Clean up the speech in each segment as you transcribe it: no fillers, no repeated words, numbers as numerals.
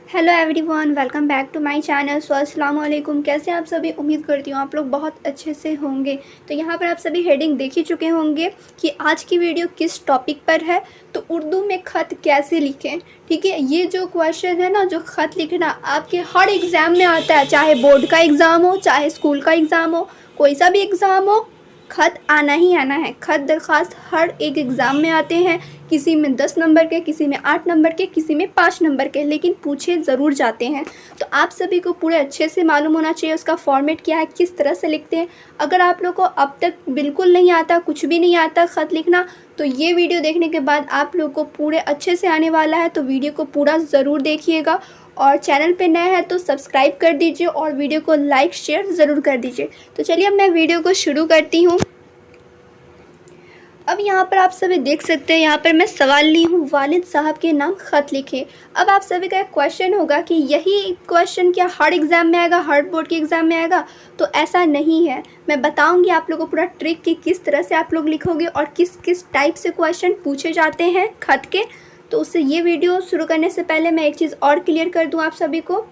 Hello everyone, welcome back to my channel. So अस्सलाम वालेकुम। कैसे आप सभी? उम्मीद करती हूँ आप लोग बहुत अच्छे से होंगे। तो यहाँ पर आप सभी हेडिंग देख ही चुके होंगे कि आज की वीडियो किस टॉपिक पर है। तो उर्दू में ख़त कैसे लिखें, ठीक है। ये जो क्वेश्चन है ना, जो ख़त लिखना आपके हर एग्ज़ाम में आता है, चाहे बोर्ड का एग्ज़ाम हो, चाहे स्कूल का एग्ज़ाम हो, कोई सा भी एग्ज़ाम हो, ख़त आना ही आना है। ख़त दरख्वास्त हर एक एग्ज़ाम में आते हैं, किसी में 10 नंबर के, किसी में 8 नंबर के, किसी में 5 नंबर के, लेकिन पूछे ज़रूर जाते हैं। तो आप सभी को पूरे अच्छे से मालूम होना चाहिए उसका फॉर्मेट क्या है, किस तरह से लिखते हैं। अगर आप लोग को अब तक बिल्कुल नहीं आता, कुछ भी नहीं आता ख़त लिखना, तो ये वीडियो देखने के बाद आप लोग को पूरे अच्छे से आने वाला है। तो वीडियो को पूरा ज़रूर देखिएगा और चैनल पे नया है तो सब्सक्राइब कर दीजिए और वीडियो को लाइक शेयर ज़रूर कर दीजिए। तो चलिए अब मैं वीडियो को शुरू करती हूँ। अब यहाँ पर आप सभी देख सकते हैं, यहाँ पर मैं सवाल ली हूँ, वालिद साहब के नाम ख़त लिखे। अब आप सभी का एक क्वेश्चन होगा कि यही क्वेश्चन क्या हर एग्ज़ाम में आएगा, हर बोर्ड के एग्ज़ाम में आएगा? तो ऐसा नहीं है। मैं बताऊँगी आप लोगों को पूरा ट्रिक कि किस तरह से आप लोग लिखोगे और किस किस टाइप से क्वेश्चन पूछे जाते हैं ख़त के। तो उससे ये वीडियो शुरू करने से पहले मैं एक चीज़ और क्लियर कर दूँ आप सभी को।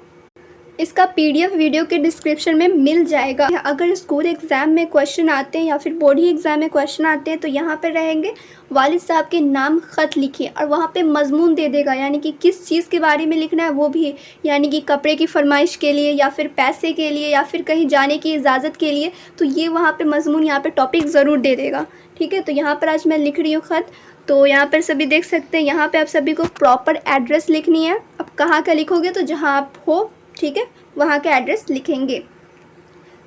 इसका पीडीएफ वीडियो के डिस्क्रिप्शन में मिल जाएगा। अगर स्कूल एग्ज़ाम में क्वेश्चन आते हैं या फिर बोर्ड ही एग्ज़ाम में क्वेश्चन आते हैं तो यहाँ पर रहेंगे वालिद साहब के नाम ख़त लिखिए, और वहाँ पे मज़मून दे देगा, यानी कि किस चीज़ के बारे में लिखना है वो भी, यानी कि कपड़े की फरमाइश के लिए या फिर पैसे के लिए या फिर कहीं जाने की इजाज़त के लिए। तो ये वहाँ पर मज़मून, यहाँ पर टॉपिक ज़रूर दे देगा, ठीक है। तो यहाँ पर आज मैं लिख रही हूँ ख़त। तो यहाँ पर सभी देख सकते हैं, यहाँ पर आप सभी को प्रॉपर एड्रेस लिखनी है। अब कहाँ का लिखोगे? तो जहाँ आप हो, ठीक है, वहाँ का एड्रेस लिखेंगे।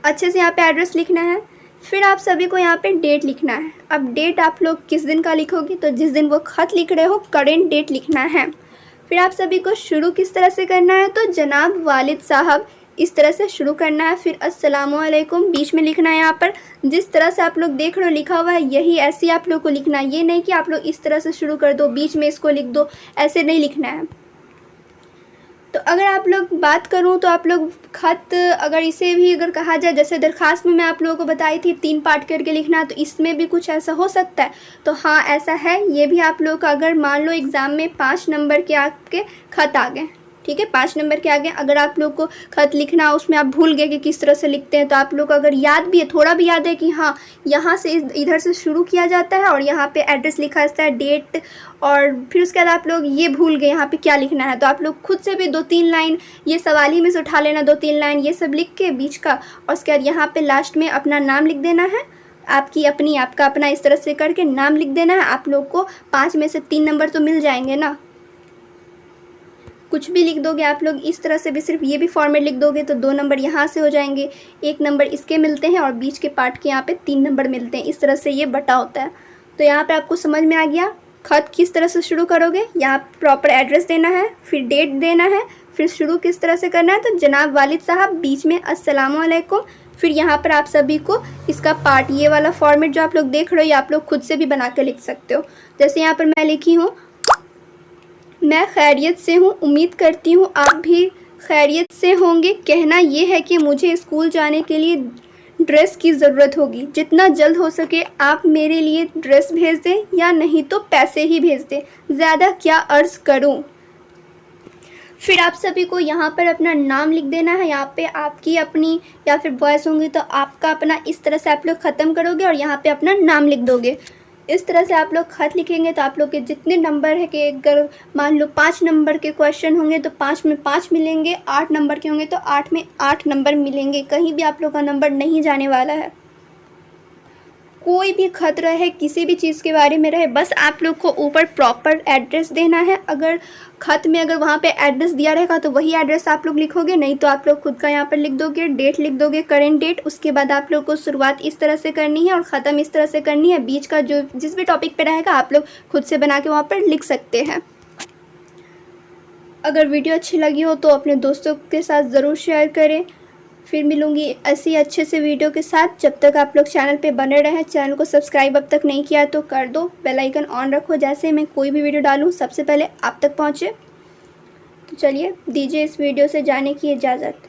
अच्छे से यहाँ पे एड्रेस लिखना है। फिर आप सभी को यहाँ पे डेट लिखना है। अब डेट आप लोग किस दिन का लिखोगे? तो जिस दिन वो ख़त लिख रहे हो करेंट डेट लिखना है। फिर आप सभी को शुरू किस तरह से करना है? तो जनाब वालिद साहब, इस तरह से शुरू करना है। फिर अस्सलामु अलैकुम बीच में लिखना है। यहाँ पर जिस तरह से आप लोग देख रहे हो लिखा हुआ है, यही ऐसे ही आप लोग को लिखना है। ये नहीं कि आप लोग इस तरह से शुरू कर दो, बीच में इसको लिख दो, ऐसे नहीं लिखना है। तो अगर आप लोग बात करूं तो आप लोग ख़त, अगर इसे भी अगर कहा जाए, जैसे दरख्वास्त में मैं आप लोगों को बताई थी 3 पार्ट करके लिखना, तो इसमें भी कुछ ऐसा हो सकता है। तो हाँ, ऐसा है। ये भी आप लोग का, अगर मान लो एग्ज़ाम में 5 नंबर के आपके ख़त आ गए, ठीक है, 5 नंबर के आगे अगर आप लोग को ख़त लिखना, उसमें आप भूल गए कि किस तरह से लिखते हैं, तो आप लोग को अगर याद भी है, थोड़ा भी याद है कि हाँ यहाँ से इधर से शुरू किया जाता है और यहाँ पे एड्रेस लिखा रहता है, डेट, और फिर उसके बाद आप लोग ये भूल गए यहाँ पे क्या लिखना है, तो आप लोग खुद से भी 2-3 लाइन ये सवाल ही में से उठा लेना, 2-3 लाइन ये सब लिख के बीच का, और उसके बाद यहाँ पे लास्ट में अपना नाम लिख देना है, आपका अपना इस तरह से करके नाम लिख देना है। आप लोग को 5 में से 3 नंबर तो मिल जाएंगे ना। कुछ भी लिख दोगे आप लोग इस तरह से भी, सिर्फ ये भी फॉर्मेट लिख दोगे तो 2 नंबर यहाँ से हो जाएंगे, 1 नंबर इसके मिलते हैं और बीच के पार्ट के यहाँ पे 3 नंबर मिलते हैं। इस तरह से ये बटा होता है। तो यहाँ पे आपको समझ में आ गया ख़त किस तरह से शुरू करोगे। यहाँ प्रॉपर एड्रेस देना है, फिर डेट देना है, फिर शुरू किस तरह से करना है, तो जनाब वालिद साहब, बीच में अस्सलामु अलैकुम। फिर यहाँ पर आप सभी को इसका पार्ट, ये वाला फॉर्मेट जो आप लोग देख रहे हो, ये आप लोग खुद से भी बना के लिख सकते हो। जैसे यहाँ पर मैं लिखी हूँ, मैं खैरियत से हूँ, उम्मीद करती हूँ आप भी खैरियत से होंगे। कहना ये है कि मुझे स्कूल जाने के लिए ड्रेस की ज़रूरत होगी। जितना जल्द हो सके आप मेरे लिए ड्रेस भेज दें, या नहीं तो पैसे ही भेज दें, ज़्यादा क्या अर्ज़ करूँ। फिर आप सभी को यहाँ पर अपना नाम लिख देना है। यहाँ पे आपकी अपनी या फिर वॉइस होंगी तो आपका अपना, इस तरह से आप लोग ख़त्म करोगे और यहाँ पे अपना नाम लिख दोगे। इस तरह से आप लोग ख़त लिखेंगे तो आप लोग के जितने नंबर है, कि अगर मान लो 5 नंबर के क्वेश्चन होंगे तो 5 में 5 मिलेंगे, 8 नंबर के होंगे तो 8 में 8 नंबर मिलेंगे। कहीं भी आप लोग का नंबर नहीं जाने वाला है। कोई भी ख़त रहे, किसी भी चीज़ के बारे में रहे, बस आप लोग को ऊपर प्रॉपर एड्रेस देना है। अगर ख़त में अगर वहाँ पे एड्रेस दिया रहेगा तो वही एड्रेस आप लोग लिखोगे, नहीं तो आप लोग खुद का यहाँ पर लिख दोगे, डेट लिख दोगे, करेंट डेट। उसके बाद आप लोग को शुरुआत इस तरह से करनी है और ख़त्म इस तरह से करनी है। बीच का जो जिस भी टॉपिक पे रहेगा आप लोग खुद से बना के वहाँ पर लिख सकते हैं। अगर वीडियो अच्छी लगी हो तो अपने दोस्तों के साथ ज़रूर शेयर करें। फिर मिलूँगी ऐसी अच्छे से वीडियो के साथ। जब तक आप लोग चैनल पे बने रहें, चैनल को सब्सक्राइब अब तक नहीं किया तो कर दो, बेल आइकन ऑन रखो, जैसे मैं कोई भी वीडियो डालूँ सबसे पहले आप तक पहुँचे। तो चलिए, दीजिए इस वीडियो से जाने की इजाज़त।